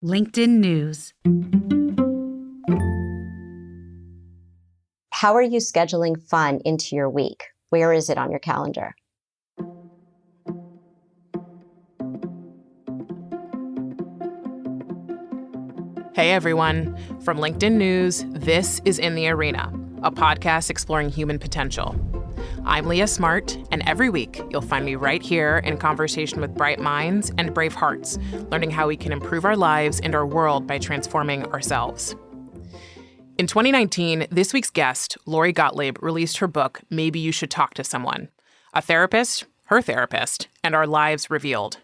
LinkedIn News. How are you scheduling fun into your week? Where is it on your calendar? Hey everyone, from LinkedIn News, this is In the Arena, a podcast exploring human potential. I'm Leah Smart, and every week you'll find me right here in conversation with bright minds and brave hearts, learning how we can improve our lives and our world by transforming ourselves. In 2019, this week's guest, Lori Gottlieb, released her book, Maybe You Should Talk to Someone. A therapist, her therapist, and our lives revealed.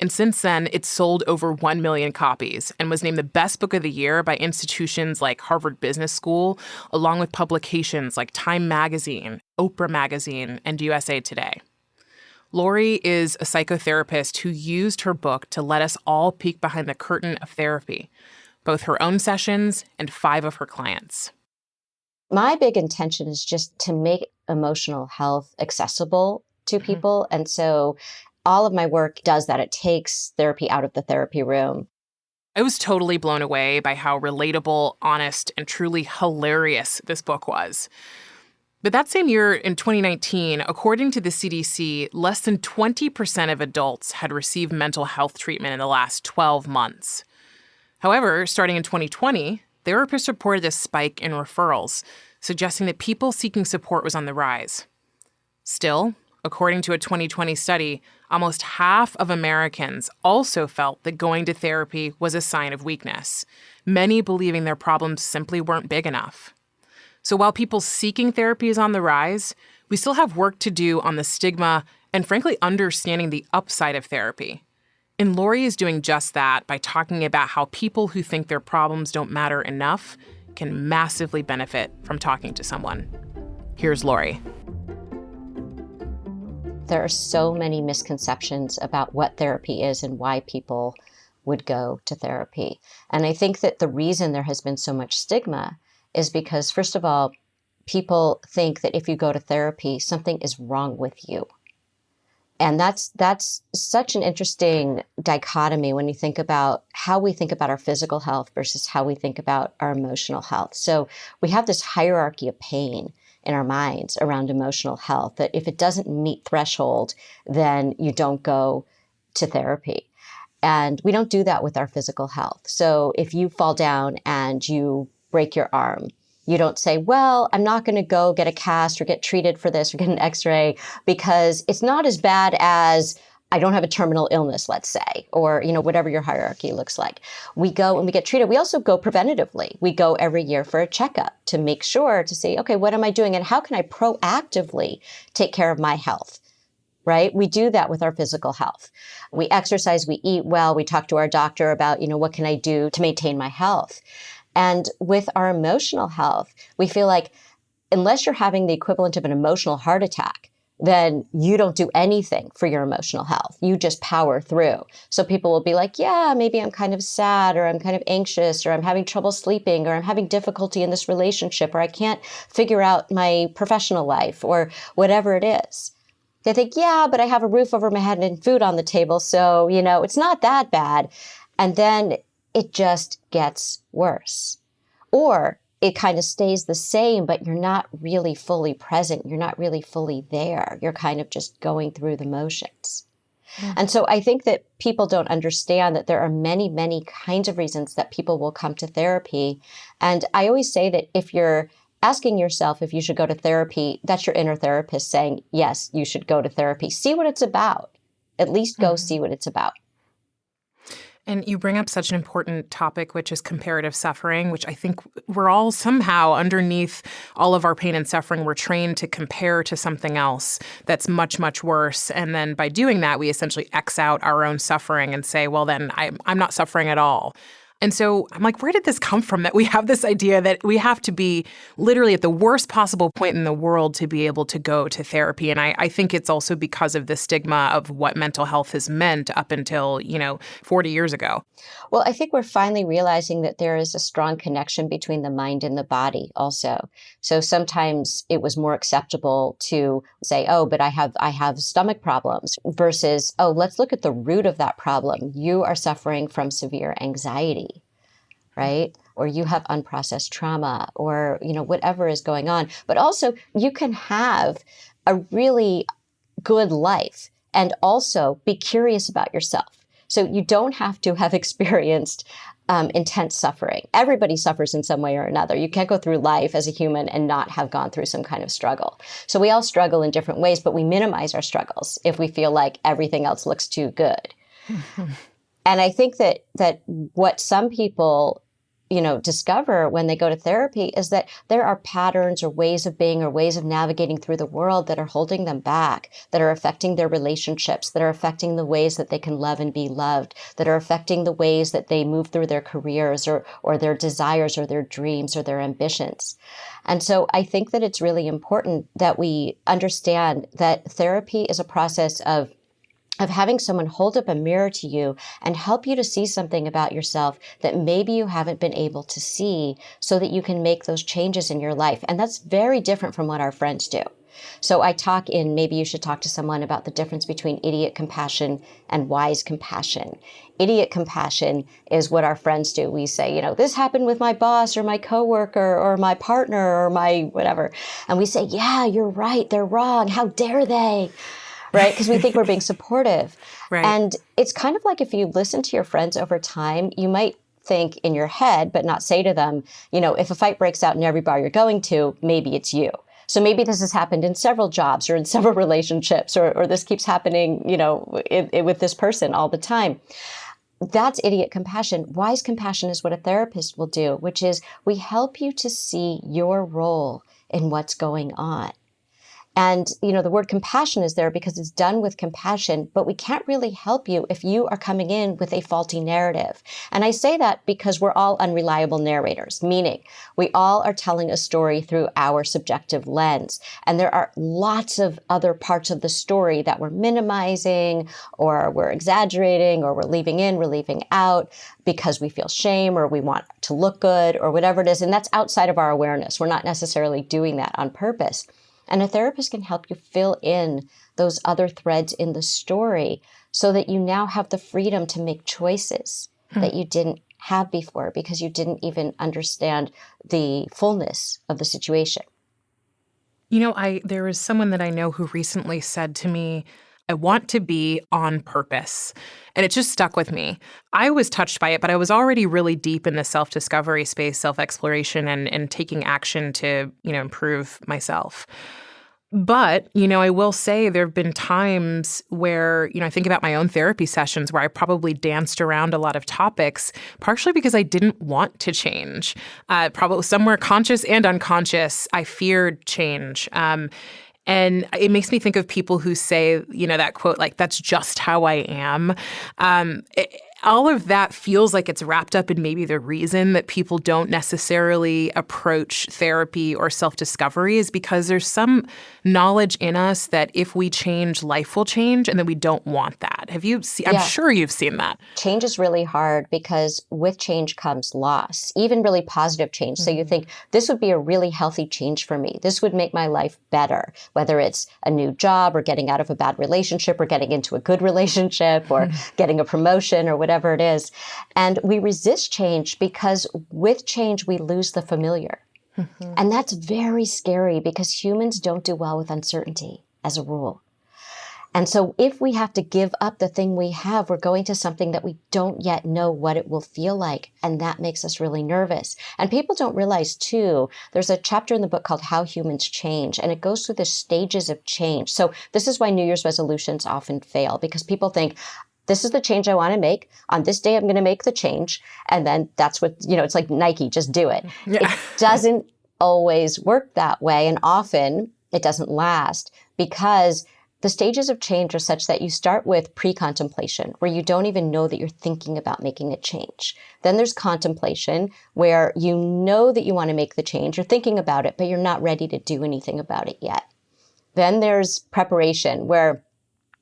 And since then, it's sold over 1 million copies and was named the best book of the year by institutions like Harvard Business School, along with publications like Time Magazine, Oprah Magazine, and USA Today. Lori is a psychotherapist who used her book to let us all peek behind the curtain of therapy, both her own sessions and 5 of her clients. My big intention is just to make emotional health accessible to people. And so all of my work does that. It takes therapy out of the therapy room. I was totally blown away by how relatable, honest, and truly hilarious this book was. But that same year, in 2019, according to the CDC, less than 20% of adults had received mental health treatment in the last 12 months. However, starting in 2020, therapists reported a spike in referrals, suggesting that people seeking support was on the rise. Still, according to a 2020 study, almost half of Americans also felt that going to therapy was a sign of weakness, many believing their problems simply weren't big enough. So while people seeking therapy is on the rise, we still have work to do on the stigma and, frankly, understanding the upside of therapy. And Lori is doing just that by talking about how people who think their problems don't matter enough can massively benefit from talking to someone. Here's Lori. There are so many misconceptions about what therapy is and why people would go to therapy. And I think that the reason there has been so much stigma is because, first of all, people think that if you go to therapy, something is wrong with you. And that's such an interesting dichotomy when you think about how we think about our physical health versus how we think about our emotional health. So we have this hierarchy of pain in our minds around emotional health, that if it doesn't meet threshold, then you don't go to therapy. And we don't do that with our physical health. So if you fall down and you break your arm, you don't say, well, I'm not going to go get a cast or get treated for this or get an x-ray because it's not as bad as I don't have a terminal illness, let's say, or, whatever your hierarchy looks like. We go and we get treated. We also go preventatively. We go every year for a checkup to make sure to say, okay, what am I doing? And how can I proactively take care of my health, right? We do that with our physical health. We exercise, we eat well, we talk to our doctor about, what can I do to maintain my health? And with our emotional health, we feel like unless you're having the equivalent of an emotional heart attack, then you don't do anything for your emotional health. You just power through. So people will be like, yeah, maybe I'm kind of sad, or I'm kind of anxious, or I'm having trouble sleeping, or I'm having difficulty in this relationship, or I can't figure out my professional life, or whatever it is. They think, yeah, but I have a roof over my head and food on the table, so, it's not that bad. And then it just gets worse. Or it kind of stays the same, but you're not really fully present. You're not really fully there. You're kind of just going through the motions. Mm-hmm. And so I think that people don't understand that there are many, many kinds of reasons that people will come to therapy. And I always say that if you're asking yourself if you should go to therapy, that's your inner therapist saying, yes, you should go to therapy. See what it's about. At least go see what it's about. And you bring up such an important topic, which is comparative suffering, which I think we're all somehow underneath all of our pain and suffering. We're trained to compare to something else that's much, much worse. And then by doing that, we essentially X out our own suffering and say, well, then I'm not suffering at all. And so I'm like, where did this come from that we have this idea that we have to be literally at the worst possible point in the world to be able to go to therapy? And I think it's also because of the stigma of what mental health has meant up until, 40 years ago. Well, I think we're finally realizing that there is a strong connection between the mind and the body also. So sometimes it was more acceptable to say, oh, but I have stomach problems versus, oh, let's look at the root of that problem. You are suffering from severe anxiety, right? Or you have unprocessed trauma or, whatever is going on. But also you can have a really good life and also be curious about yourself. So you don't have to have experienced intense suffering. Everybody suffers in some way or another. You can't go through life as a human and not have gone through some kind of struggle. So we all struggle in different ways, but we minimize our struggles if we feel like everything else looks too good. And I think that what some people discover when they go to therapy is that there are patterns or ways of being or ways of navigating through the world that are holding them back, that are affecting their relationships, that are affecting the ways that they can love and be loved, that are affecting the ways that they move through their careers or their desires or their dreams or their ambitions. And so I think that it's really important that we understand that therapy is a process of having someone hold up a mirror to you and help you to see something about yourself that maybe you haven't been able to see so that you can make those changes in your life. And that's very different from what our friends do. So I talk in Maybe You Should Talk to Someone about the difference between idiot compassion and wise compassion. Idiot compassion is what our friends do. We say, this happened with my boss or my coworker or my partner or my whatever. And we say, yeah, you're right. They're wrong. How dare they? Right? Because we think we're being supportive. Right. And it's kind of like if you listen to your friends over time, you might think in your head, but not say to them, if a fight breaks out in every bar you're going to, maybe it's you. So maybe this has happened in several jobs or in several relationships, or this keeps happening, with this person all the time. That's idiot compassion. Wise compassion is what a therapist will do, which is we help you to see your role in what's going on. And, the word compassion is there because it's done with compassion, but we can't really help you if you are coming in with a faulty narrative. And I say that because we're all unreliable narrators, meaning we all are telling a story through our subjective lens. And there are lots of other parts of the story that we're minimizing or we're exaggerating or we're leaving in, we're leaving out because we feel shame or we want to look good or whatever it is. And that's outside of our awareness. We're not necessarily doing that on purpose. And a therapist can help you fill in those other threads in the story so that you now have the freedom to make choices that you didn't have before because you didn't even understand the fullness of the situation. There was someone that I know who recently said to me, I want to be on purpose. And it just stuck with me. I was touched by it, but I was already really deep in the self-discovery space, self-exploration, and taking action to, improve myself. But, I will say there have been times where, I think about my own therapy sessions where I probably danced around a lot of topics, partially because I didn't want to change. Probably somewhere conscious and unconscious, I feared change. And it makes me think of people who say, that quote, like, that's just how I am. All of that feels like it's wrapped up in maybe the reason that people don't necessarily approach therapy or self-discovery is because there's some knowledge in us that if we change, life will change, and that we don't want that. Have you seen? I'm sure you've seen that. Change is really hard because with change comes loss, even really positive change. So you think this would be a really healthy change for me. This would make my life better, whether it's a new job or getting out of a bad relationship or getting into a good relationship or getting a promotion or whatever it is. And we resist change because with change, we lose the familiar. And that's very scary because humans don't do well with uncertainty as a rule. And so if we have to give up the thing we have, we're going to something that we don't yet know what it will feel like. And that makes us really nervous. And people don't realize too, there's a chapter in the book called How Humans Change, and it goes through the stages of change. So this is why New Year's resolutions often fail, because people think, this is the change I want to make. On this day, I'm going to make the change. And then that's what, it's like Nike, just do it. Yeah. It doesn't always work that way. And often it doesn't last because the stages of change are such that you start with pre-contemplation, where you don't even know that you're thinking about making a change. Then there's contemplation, where you know that you want to make the change, you're thinking about it, but you're not ready to do anything about it yet. Then there's preparation, where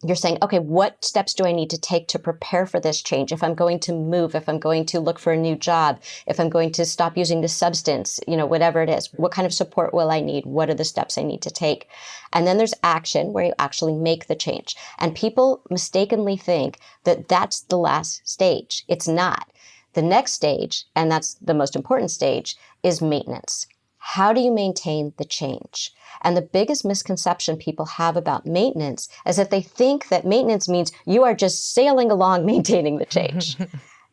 you're saying, okay, what steps do I need to take to prepare for this change? If I'm going to move, if I'm going to look for a new job, if I'm going to stop using the substance, whatever it is, what kind of support will I need? What are the steps I need to take? And then there's action, where you actually make the change. And people mistakenly think that that's the last stage. It's not. The next stage, and that's the most important stage, is maintenance. How do you maintain the change? And the biggest misconception people have about maintenance is that they think that maintenance means you are just sailing along maintaining the change.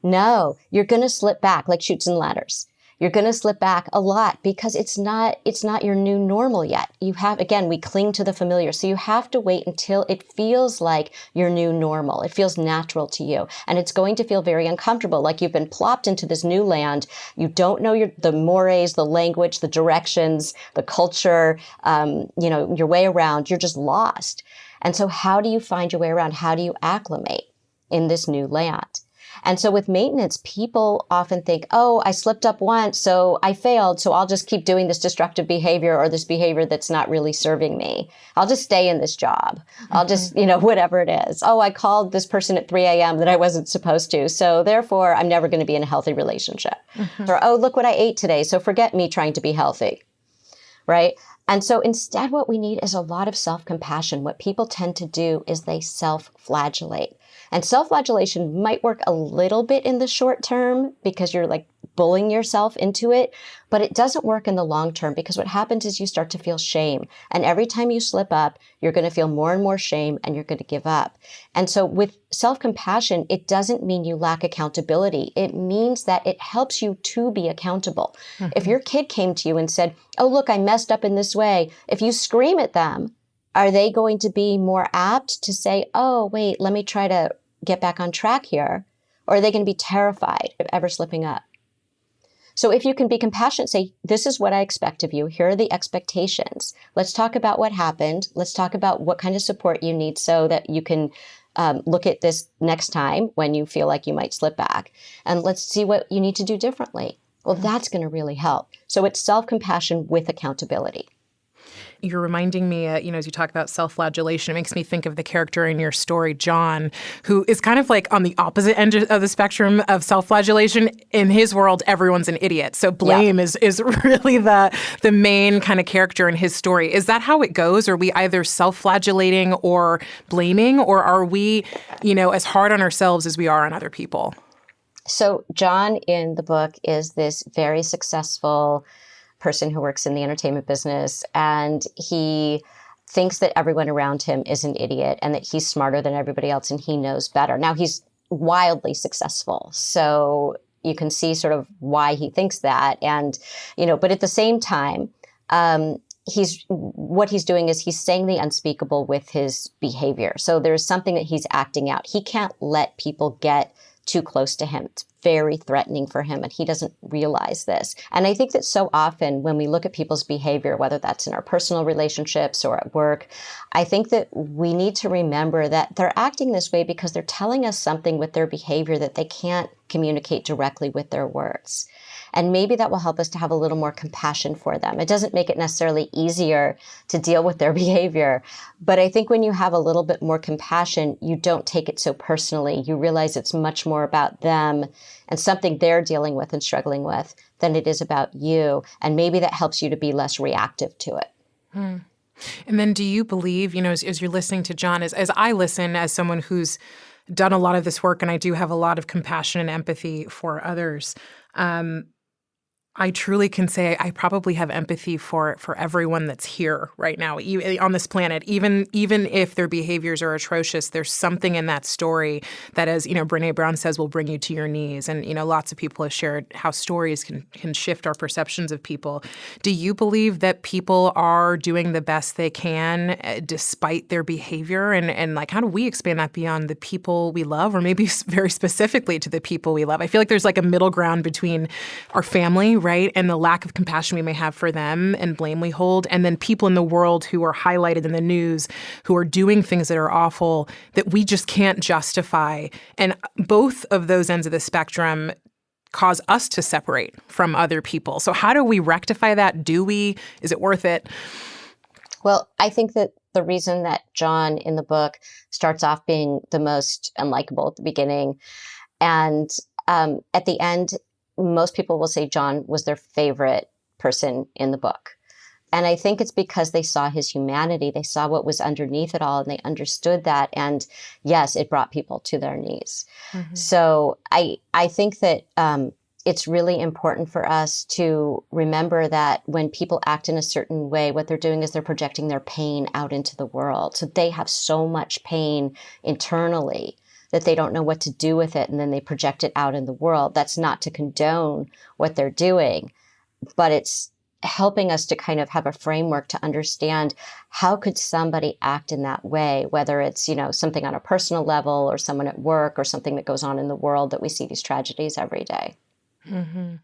No, you're going to slip back like chutes and ladders. You're going to slip back a lot because it's not your new normal yet. We cling to the familiar. So you have to wait until it feels like your new normal. It feels natural to you. And it's going to feel very uncomfortable, like you've been plopped into this new land. You don't know the mores, the language, the directions, the culture, your way around. You're just lost. And so how do you find your way around? How do you acclimate in this new land? And so with maintenance, people often think, oh, I slipped up once, so I failed, so I'll just keep doing this destructive behavior or this behavior that's not really serving me. I'll just stay in this job. I'll just, whatever it is. Oh, I called this person at 3 a.m. that I wasn't supposed to, so therefore I'm never going to be in a healthy relationship. Or, oh, look what I ate today, so forget me trying to be healthy, right? And so instead, what we need is a lot of self-compassion. What people tend to do is they self-flagellate. And self-flagellation might work a little bit in the short term because you're like bullying yourself into it, but it doesn't work in the long term because what happens is you start to feel shame. And every time you slip up, you're going to feel more and more shame and you're going to give up. And so with self-compassion, it doesn't mean you lack accountability. It means that it helps you to be accountable. If your kid came to you and said, oh, look, I messed up in this way, if you scream at them, are they going to be more apt to say, oh, wait, let me try to get back on track here? Or are they going to be terrified of ever slipping up? So if you can be compassionate, say, this is what I expect of you. Here are the expectations. Let's talk about what happened. Let's talk about what kind of support you need so that you can look at this next time when you feel like you might slip back. And let's see what you need to do differently. Well, that's going to really help. So it's self-compassion with accountability. You're reminding me, as you talk about self-flagellation, it makes me think of the character in your story, John, who is kind of like on the opposite end of the spectrum of self-flagellation. In his world, everyone's an idiot. So blame is really the main kind of character in his story. Is that how it goes? Are we either self-flagellating or blaming, or are we, as hard on ourselves as we are on other people? So John in the book is this very successful person who works in the entertainment business, and he thinks that everyone around him is an idiot and that he's smarter than everybody else and he knows better. Now, he's wildly successful, so you can see sort of why he thinks that. And, but at the same time, what he's doing is he's saying the unspeakable with his behavior. So there's something that he's acting out. He can't let people get too close to him. It's very threatening for him, and he doesn't realize this. And I think that so often when we look at people's behavior, whether that's in our personal relationships or at work, I think that we need to remember that they're acting this way because they're telling us something with their behavior that they can't communicate directly with their words. And maybe that will help us to have a little more compassion for them. It doesn't make it necessarily easier to deal with their behavior. But I think when you have a little bit more compassion, you don't take it so personally. You realize it's much more about them and something they're dealing with and struggling with than it is about you. And maybe that helps you to be less reactive to it. And then do you believe, as you're listening to John, as I listen, as someone who's done a lot of this work, and I do have a lot of compassion and empathy for others, I truly can say I probably have empathy for everyone that's here right now on this planet. Even if their behaviors are atrocious, there's something in that story that, as Brené Brown says, will bring you to your knees. And lots of people have shared how stories can shift our perceptions of people. Do you believe that people are doing the best they can despite their behavior? And like, how do we expand that beyond the people we love, or maybe very specifically to the people we love? I feel like there's like a middle ground between our family right? And the lack of compassion we may have for them and blame we hold. And then people in the world who are highlighted in the news, who are doing things that are awful that we just can't justify. And both of those ends of the spectrum cause us to separate from other people. So how do we rectify that? Do we? Is it worth it? Well, I think that the reason that John in the book starts off being the most unlikable at the beginning, and at the end, most people will say John was their favorite person in the book. And I think it's because they saw his humanity. They saw what was underneath it all, and they understood that. And yes, it brought people to their knees. Mm-hmm. So I think that it's really important for us to remember that when people act in a certain way, what they're doing is they're projecting their pain out into the world. So they have so much pain internally that they don't know what to do with it, and then they project it out in the world. That's not to condone what they're doing, but it's helping us to kind of have a framework to understand how could somebody act in that way, whether it's, something on a personal level or someone at work or something that goes on in the world that we see these tragedies every day. Mm-hmm.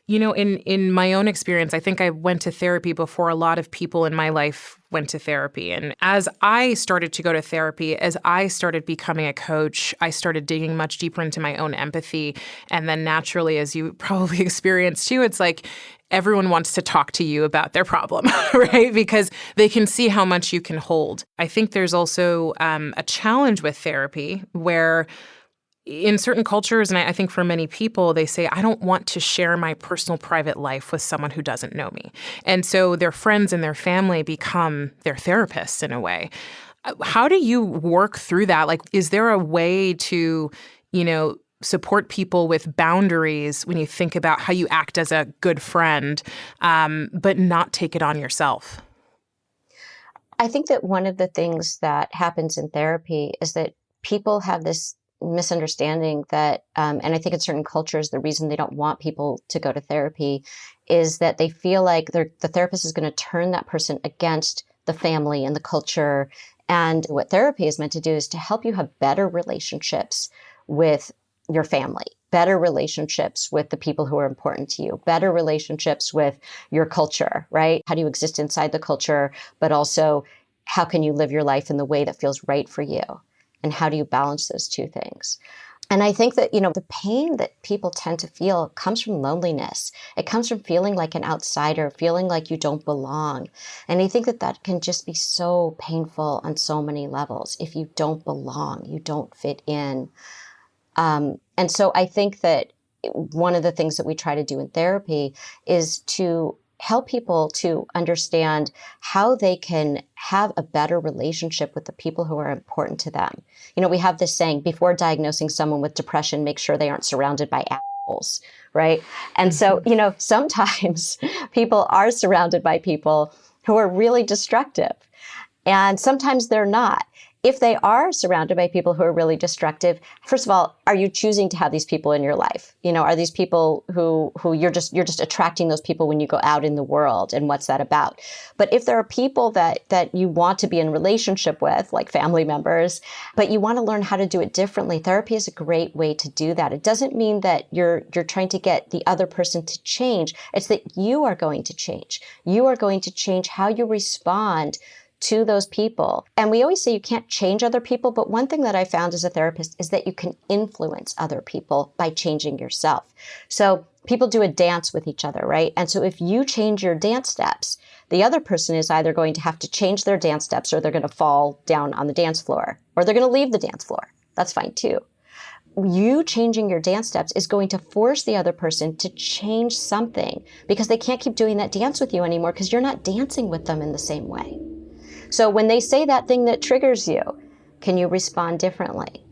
In my own experience, I think I went to therapy before a lot of people in my life went to therapy. And as I started to go to therapy, as I started becoming a coach, I started digging much deeper into my own empathy. And then naturally, as you probably experienced too, it's like everyone wants to talk to you about their problem, right? Because they can see how much you can hold. I think there's also a challenge with therapy where in certain cultures, and I think for many people, they say, I don't want to share my personal private life with someone who doesn't know me. And so their friends and their family become their therapists in a way. How do you work through that? Like, is there a way to, support people with boundaries when you think about how you act as a good friend, but not take it on yourself? I think that one of the things that happens in therapy is that people have this misunderstanding that, and I think in certain cultures, the reason they don't want people to go to therapy is that they feel like the therapist is going to turn that person against the family and the culture. And what therapy is meant to do is to help you have better relationships with your family, better relationships with the people who are important to you, better relationships with your culture, right? How do you exist inside the culture, but also how can you live your life in the way that feels right for you? And how do you balance those two things? And I think that, the pain that people tend to feel comes from loneliness. It comes from feeling like an outsider, feeling like you don't belong. And I think that can just be so painful on so many levels. If you don't belong, you don't fit in. And so I think that one of the things that we try to do in therapy is to help people to understand how they can have a better relationship with the people who are important to them. We have this saying, before diagnosing someone with depression, make sure they aren't surrounded by assholes, right? And so, sometimes people are surrounded by people who are really destructive, and sometimes they're not. If they are surrounded by people who are really destructive, first of all, are you choosing to have these people in your life? Are these people who you're just attracting those people when you go out in the world, and what's that about? But if there are people that you want to be in relationship with, like family members, but you want to learn how to do it differently, therapy is a great way to do that. It doesn't mean that you're trying to get the other person to change. It's that you are going to change. You are going to change how you respond to those people. And we always say you can't change other people, but one thing that I found as a therapist is that you can influence other people by changing yourself. So people do a dance with each other, right? And so if you change your dance steps, the other person is either going to have to change their dance steps, or they're going to fall down on the dance floor, or they're going to leave the dance floor. That's fine too. You changing your dance steps is going to force the other person to change something, because they can't keep doing that dance with you anymore because you're not dancing with them in the same way. So when they say that thing that triggers you, can you respond differently?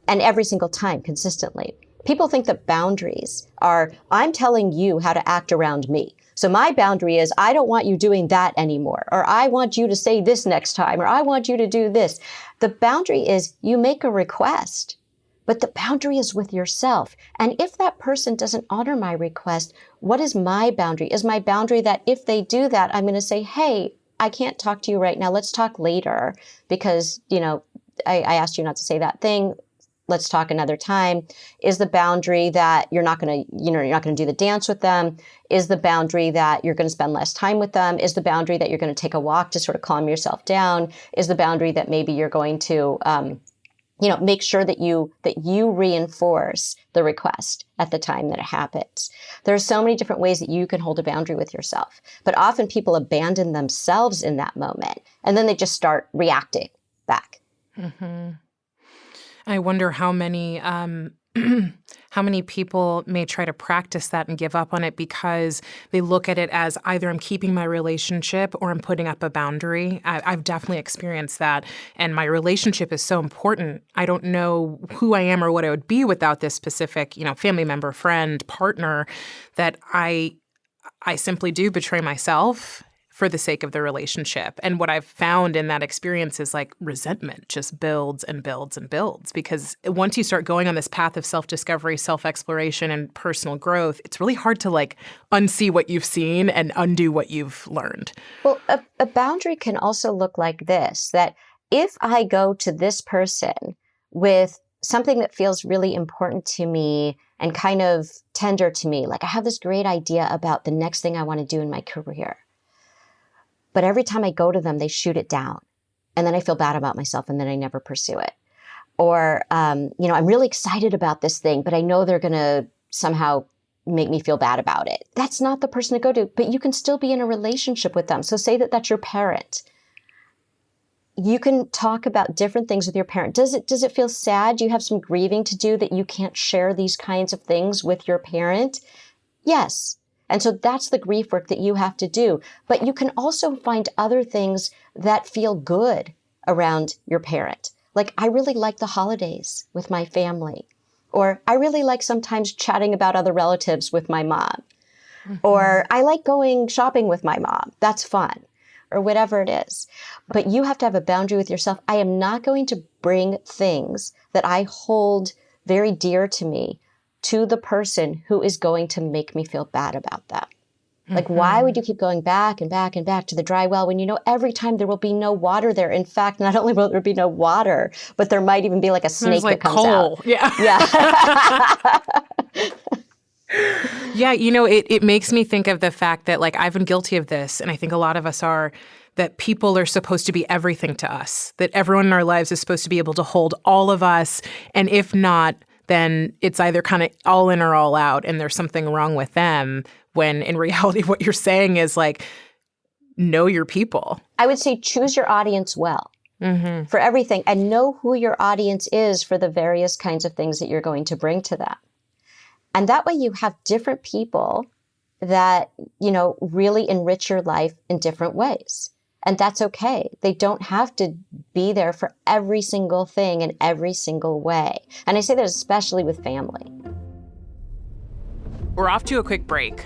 And every single time, consistently. People think that boundaries are, I'm telling you how to act around me. So my boundary is, I don't want you doing that anymore, or I want you to say this next time, or I want you to do this. The boundary is, you make a request, but the boundary is with yourself. And if that person doesn't honor my request, what is my boundary? Is my boundary that if they do that, I'm going to say, hey, I can't talk to you right now. Let's talk later because, I asked you not to say that thing. let's talk another time? Is the boundary that you're not going to, you're not going to do the dance with them? Is the boundary that you're going to spend less time with them? Is the boundary that you're going to take a walk to sort of calm yourself down? Is the boundary that maybe you're going to, make sure that you reinforce the request at the time that it happens? There are so many different ways that you can hold a boundary with yourself, but often people abandon themselves in that moment, and then they just start reacting back. Mm-hmm. I wonder how many how many people may try to practice that and give up on it because they look at it as either I'm keeping my relationship or I'm putting up a boundary. I've definitely experienced that. And my relationship is so important. I don't know who I am or what I would be without this specific, family member, friend, partner, that I simply do betray myself for the sake of the relationship. And what I've found in that experience is like resentment just builds and builds and builds, because once you start going on this path of self-discovery, self-exploration, and personal growth, it's really hard to like unsee what you've seen and undo what you've learned. Well, a boundary can also look like this, that if I go to this person with something that feels really important to me and kind of tender to me, like I have this great idea about the next thing I want to do in my career, but every time I go to them, they shoot it down. And then I feel bad about myself and then I never pursue it. Or, I'm really excited about this thing, but I know they're going to somehow make me feel bad about it. That's not the person to go to, but you can still be in a relationship with them. So say that that's your parent. You can talk about different things with your parent. Does it feel sad? Do you have some grieving to do that you can't share these kinds of things with your parent? Yes. And so that's the grief work that you have to do. But you can also find other things that feel good around your parent. Like, I really like the holidays with my family. Or I really like sometimes chatting about other relatives with my mom. Mm-hmm. Or I like going shopping with my mom. That's fun. Or whatever it is. But you have to have a boundary with yourself. I am not going to bring things that I hold very dear to me to the person who is going to make me feel bad about that. Like, why would you keep going back and back and back to the dry well when you know every time there will be no water there? In fact, not only will there be no water, but there might even be like a snake like that comes coal. out. Yeah. Yeah, it makes me think of the fact that, like, I've been guilty of this, and I think a lot of us are, that people are supposed to be everything to us, that everyone in our lives is supposed to be able to hold all of us, and if not, then it's either kind of all in or all out, and there's something wrong with them, when in reality what you're saying is like, know your people. I would say choose your audience well for everything, and know who your audience is for the various kinds of things that you're going to bring to them. And that way you have different people that, really enrich your life in different ways. And that's okay. They don't have to be there for every single thing in every single way. And I say that especially with family. We're off to a quick break.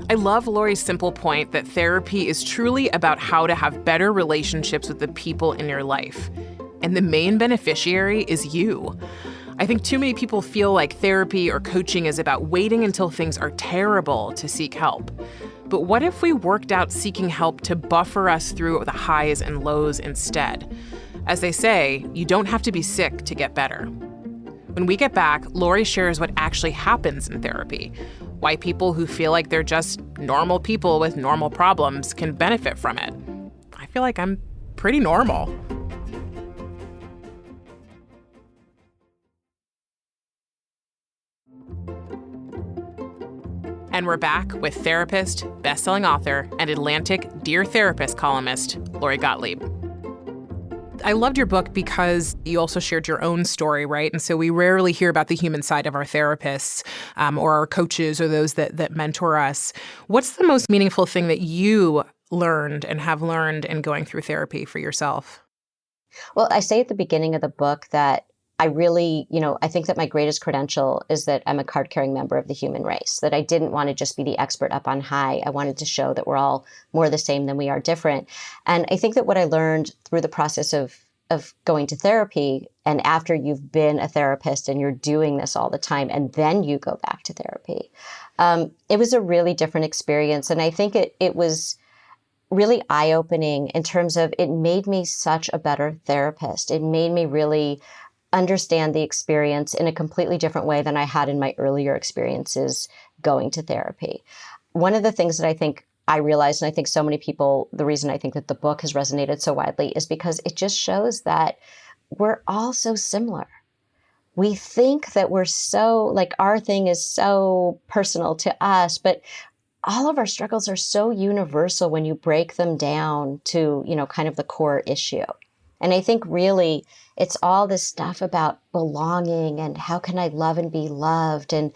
I love Lori's simple point that therapy is truly about how to have better relationships with the people in your life. And the main beneficiary is you. I think too many people feel like therapy or coaching is about waiting until things are terrible to seek help. But what if we worked out seeking help to buffer us through the highs and lows instead? As they say, you don't have to be sick to get better. When we get back, Lori shares what actually happens in therapy, why people who feel like they're just normal people with normal problems can benefit from it. I feel like I'm pretty normal. And we're back with therapist, bestselling author, and Atlantic Dear Therapist columnist, Lori Gottlieb. I loved your book because you also shared your own story, right? And so we rarely hear about the human side of our therapists or our coaches or those that mentor us. What's the most meaningful thing that you learned and have learned in going through therapy for yourself? Well, I say at the beginning of the book that I really, I think that my greatest credential is that I'm a card-carrying member of the human race, that I didn't want to just be the expert up on high. I wanted to show that we're all more the same than we are different. And I think that what I learned through the process of going to therapy, and after you've been a therapist and you're doing this all the time, and then you go back to therapy, it was a really different experience. And I think it was really eye-opening in terms of it made me such a better therapist. It made me really understand the experience in a completely different way than I had in my earlier experiences going to therapy. One of the things that I think I realized, and I think so many people, the reason I think that the book has resonated so widely is because it just shows that we're all so similar. We think that we're so, like, our thing is so personal to us, but all of our struggles are so universal when you break them down to, kind of the core issue. And I think really it's all this stuff about belonging and how can I love and be loved, and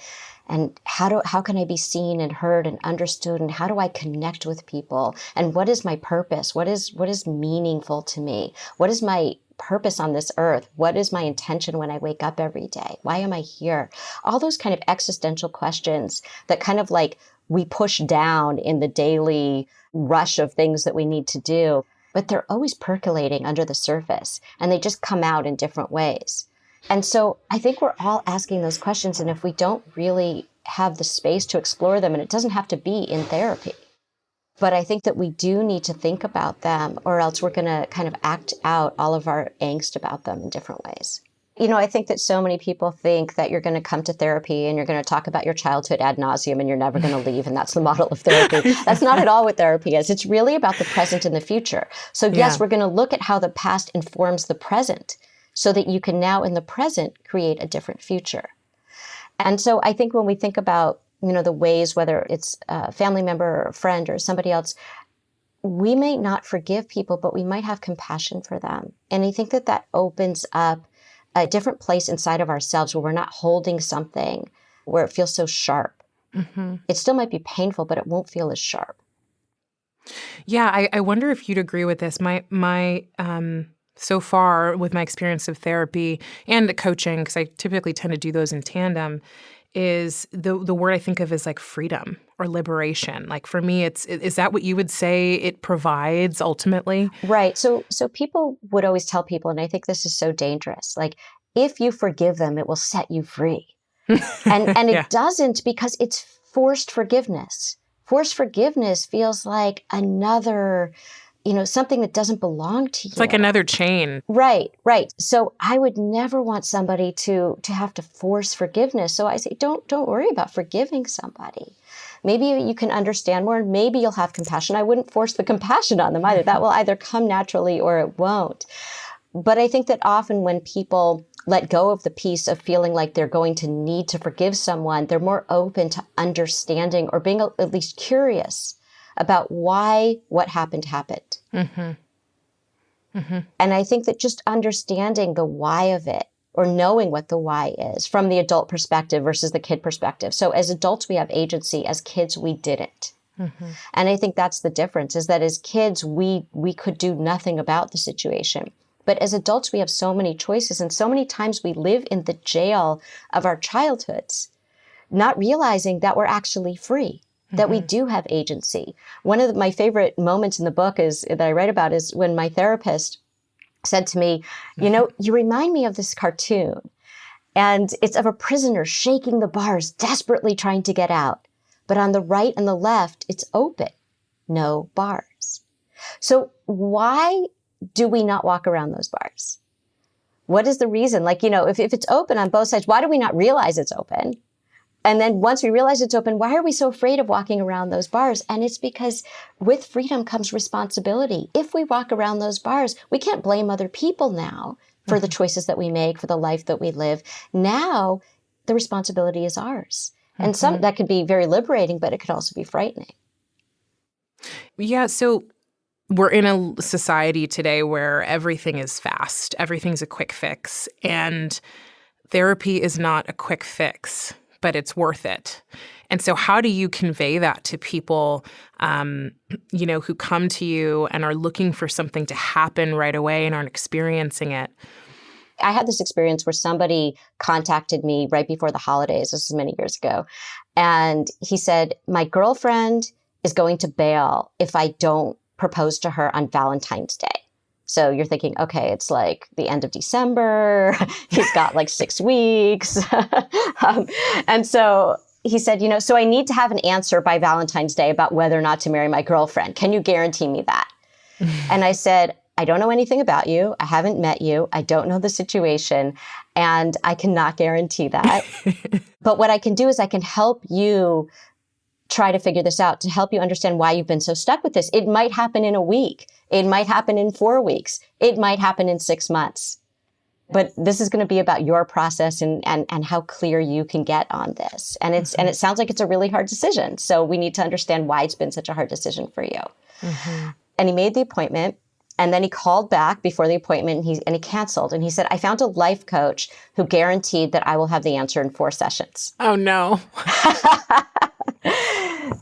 how can I be seen and heard and understood, and how do I connect with people, and what is my purpose? What is meaningful to me? What is my purpose on this earth? What is my intention when I wake up every day? Why am I here? All those kind of existential questions that kind of like we push down in the daily rush of things that we need to do, but they're always percolating under the surface and they just come out in different ways. And so I think we're all asking those questions. And if we don't really have the space to explore them, and it doesn't have to be in therapy, but I think that we do need to think about them, or else we're going to kind of act out all of our angst about them in different ways. I think that so many people think that you're going to come to therapy and you're going to talk about your childhood ad nauseum and you're never going to leave. And that's the model of therapy. That's not at all what therapy is. It's really about the present and the future. So yes, we're going to look at how the past informs the present so that you can now in the present create a different future. And so I think when we think about the ways, whether it's a family member or a friend or somebody else, we may not forgive people, but we might have compassion for them. And I think that that opens up a different place inside of ourselves where we're not holding something where it feels so sharp. Mm-hmm. It still might be painful, but it won't feel as sharp. Yeah, I wonder if you'd agree with this. My so far with my experience of therapy and coaching, because I typically tend to do those in tandem, is the word I think of is like freedom or liberation. Like for me, is that what you would say it provides ultimately? Right. So people would always tell people, and I think this is so dangerous, like if you forgive them, it will set you free. And it doesn't, because it's forced forgiveness. Forced forgiveness feels like another, something that doesn't belong to you. It's like another chain. Right. So I would never want somebody to have to force forgiveness. So I say, don't worry about forgiving somebody. Maybe you can understand more, and maybe you'll have compassion. I wouldn't force the compassion on them either. That will either come naturally or it won't. But I think that often when people let go of the piece of feeling like they're going to need to forgive someone, they're more open to understanding or being at least curious about why what happened. Mm-hmm. Mm-hmm. And I think that just understanding the why of it, or knowing what the why is from the adult perspective versus the kid perspective. So as adults, we have agency. As kids, we didn't. Mm-hmm. And I think that's the difference, is that as kids, we could do nothing about the situation. But as adults, we have so many choices. And so many times we live in the jail of our childhoods, not realizing that we're actually free, that we do have agency. One of my favorite moments in the book that I write about is when my therapist said to me, you remind me of this cartoon. And it's of a prisoner shaking the bars, desperately trying to get out. But on the right and the left, it's open, no bars. So why do we not walk around those bars? What is the reason? Like, if it's open on both sides, why do we not realize it's open? And then once we realize it's open, why are we so afraid of walking around those bars? And it's because with freedom comes responsibility. If we walk around those bars, we can't blame other people now for the choices that we make, for the life that we live. Now, the responsibility is ours. And some that could be very liberating, but it could also be frightening. Yeah, so we're in a society today where everything is fast. Everything's a quick fix. And therapy is not a quick fix, but it's worth it. And so how do you convey that to people, who come to you and are looking for something to happen right away and aren't experiencing it? I had this experience where somebody contacted me right before the holidays. This was many years ago. And he said, my girlfriend is going to bail if I don't propose to her on Valentine's Day. So you're thinking, okay, it's like the end of December. He's got like 6 weeks. And so he said, so I need to have an answer by Valentine's Day about whether or not to marry my girlfriend. Can you guarantee me that? And I said, I don't know anything about you. I haven't met you. I don't know the situation. And I cannot guarantee that. But what I can do is I can help you try to figure this out, to help you understand why you've been so stuck with this. It might happen in a week. It might happen in 4 weeks. It might happen in 6 months. But this is going to be about your process and how clear you can get on this. And it sounds like it's a really hard decision. So we need to understand why it's been such a hard decision for you. And he made the appointment. And then he called back before the appointment and he canceled. And he said, I found a life coach who guaranteed that I will have the answer in 4 sessions. Oh, no.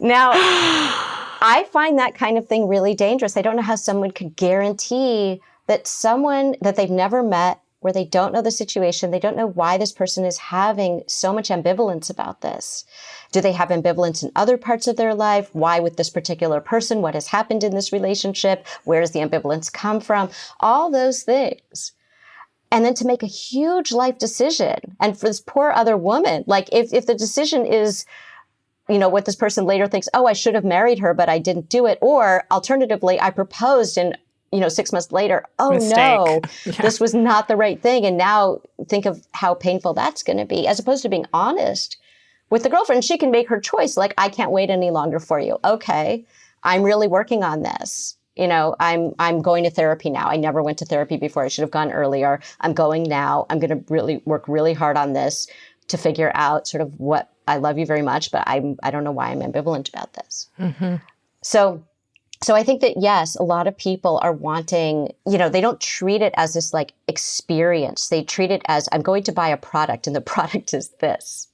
Now, I find that kind of thing really dangerous. I don't know how someone could guarantee that someone that they've never met, where they don't know the situation, they don't know why this person is having so much ambivalence about this. Do they have ambivalence in other parts of their life? Why with this particular person? What has happened in this relationship? Where does the ambivalence come from? All those things. And then to make a huge life decision. And for this poor other woman, like if the decision is, what this person later thinks, oh, I should have married her, but I didn't do it. Or alternatively, I proposed and 6 months later, oh Mistake. No, Yeah. This was not the right thing. And now think of how painful that's going to be, as opposed to being honest with the girlfriend. She can make her choice. Like, I can't wait any longer for you. Okay, I'm really working on this. I'm going to therapy now. I never went to therapy before. I should have gone earlier. I'm going now. I'm going to really work really hard on this to figure out sort of what I love you very much, but I don't know why I'm ambivalent about this. So I think that, yes, a lot of people are wanting, they don't treat it as this like experience. They treat it as, I'm going to buy a product and the product is this.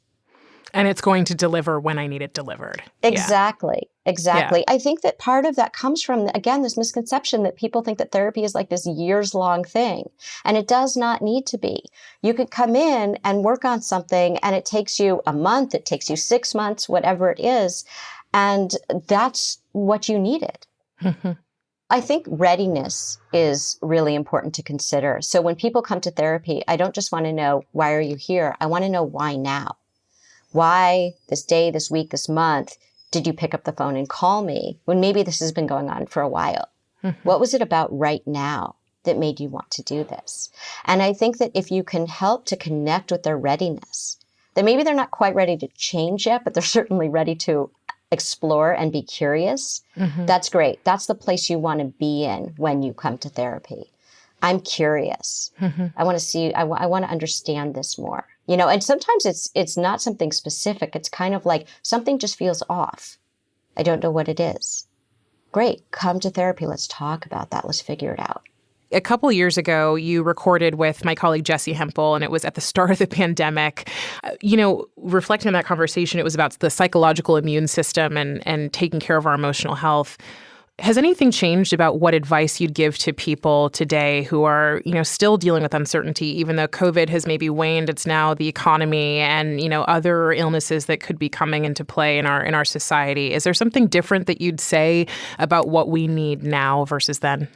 And it's going to deliver when I need it delivered. Exactly. Yeah. Exactly. I think that part of that comes from, again, this misconception that people think that therapy is like this years-long thing. And it does not need to be. You could come in and work on something and it takes you a month, it takes you 6 months, whatever it is. And that's what you needed. I think readiness is really important to consider. So when people come to therapy, I don't just want to know, why are you here? I want to know why now. Why this day, this week, this month, did you pick up the phone and call me when maybe this has been going on for a while? What was it about right now that made you want to do this? And I think that if you can help to connect with their readiness, that maybe they're not quite ready to change yet, but they're certainly ready to explore and be curious. That's great. That's the place you want to be in when you come to therapy. I'm curious. I want to see, I want to understand this more. And sometimes it's not something specific. It's kind of like something just feels off. I don't know what it is. Great. Come to therapy. Let's talk about that. Let's figure it out. A couple years ago, you recorded with my colleague Jessie Hempel, and it was at the start of the pandemic. Reflecting on that conversation, it was about the psychological immune system and taking care of our emotional health. Has anything changed about what advice you'd give to people today who are, still dealing with uncertainty, even though COVID has maybe waned? It's now the economy and, other illnesses that could be coming into play in our society. Is there something different that you'd say about what we need now versus then?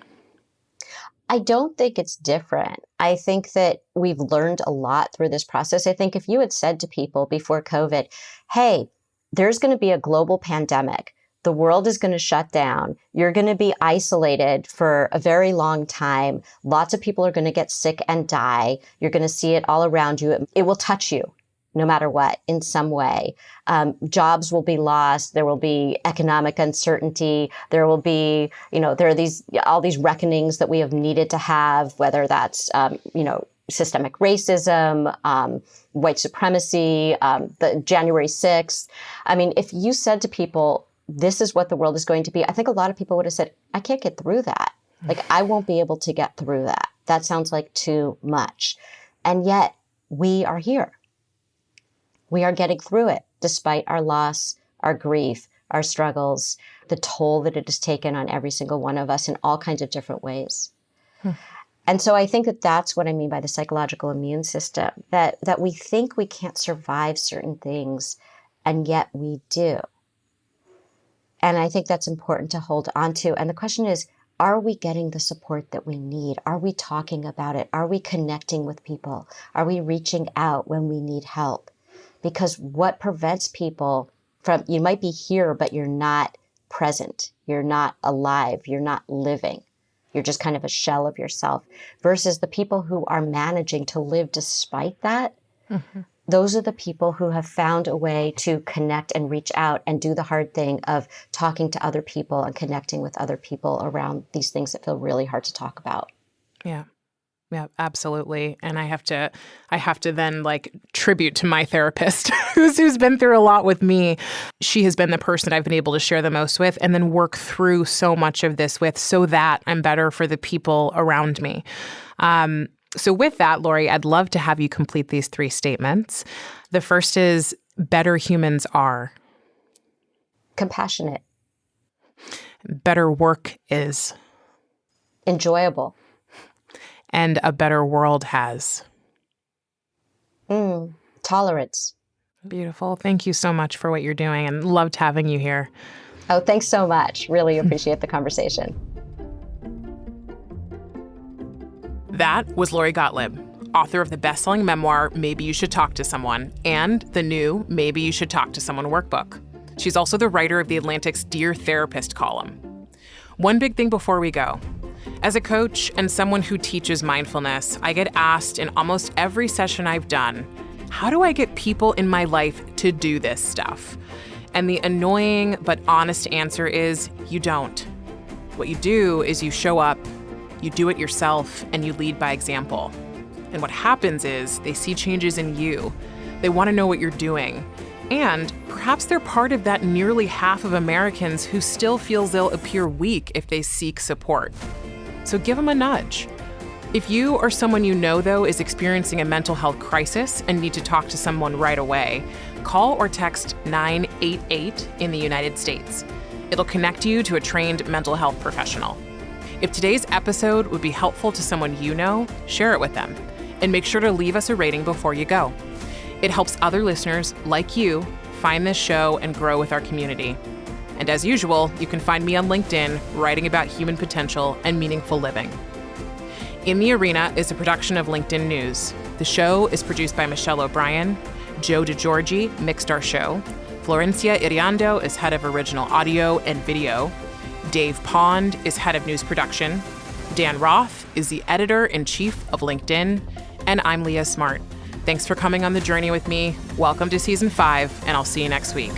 I don't think it's different. I think that we've learned a lot through this process. I think if you had said to people before COVID, hey, there's going to be a global pandemic. The world is going to shut down. You're going to be isolated for a very long time. Lots of people are going to get sick and die. You're going to see it all around you. It will touch you no matter what, in some way. Jobs will be lost. There will be economic uncertainty. There will be, there are all these reckonings that we have needed to have, whether that's, systemic racism, white supremacy, the January 6th. I mean, if you said to people, this is what the world is going to be, I think a lot of people would have said, I can't get through that. Like, I won't be able to get through that. That sounds like too much. And yet we are here. We are getting through it, despite our loss, our grief, our struggles, the toll that it has taken on every single one of us in all kinds of different ways. And so I think that that's what I mean by the psychological immune system, that we think we can't survive certain things, and yet we do. And I think that's important to hold on to. And the question is, are we getting the support that we need? Are we talking about it? Are we connecting with people? Are we reaching out when we need help? Because what prevents people from, you might be here, but you're not present. You're not alive. You're not living. You're just kind of a shell of yourself, versus the people who are managing to live despite that. Mm-hmm. Those are the people who have found a way to connect and reach out and do the hard thing of talking to other people and connecting with other people around these things that feel really hard to talk about. Yeah. Yeah, absolutely. And I have to then tribute to my therapist who's been through a lot with me. She has been the person I've been able to share the most with and then work through so much of this with so that I'm better for the people around me. So with that, Lori, I'd love to have you complete these 3 statements. The first is better humans are compassionate. Better work is enjoyable. And a better world has tolerance. Beautiful. Thank you so much for what you're doing and loved having you here. Oh, thanks so much. Really appreciate the conversation. That was Lori Gottlieb, author of the bestselling memoir, Maybe You Should Talk to Someone, and the new Maybe You Should Talk to Someone workbook. She's also the writer of The Atlantic's Dear Therapist column. One big thing before we go. As a coach and someone who teaches mindfulness, I get asked in almost every session I've done, how do I get people in my life to do this stuff? And the annoying but honest answer is you don't. What you do is you show up, you do it yourself, and you lead by example. And what happens is they see changes in you. They want to know what you're doing. And perhaps they're part of that nearly half of Americans who still feels they'll appear weak if they seek support. So give them a nudge. If you or someone you know, though, is experiencing a mental health crisis and need to talk to someone right away, call or text 988 in the United States. It'll connect you to a trained mental health professional. If today's episode would be helpful to someone you know, share it with them. And make sure to leave us a rating before you go. It helps other listeners like you find this show and grow with our community. And as usual, you can find me on LinkedIn writing about human potential and meaningful living. In the Arena is a production of LinkedIn News. The show is produced by Michelle O'Brien. Joe DeGiorgi mixed our show. Florencia Iriando is head of original audio and video. Dave Pond is head of news production. Dan Roth is the editor-in-chief of LinkedIn. And I'm Leah Smart. Thanks for coming on the journey with me. Welcome to season 5, and I'll see you next week.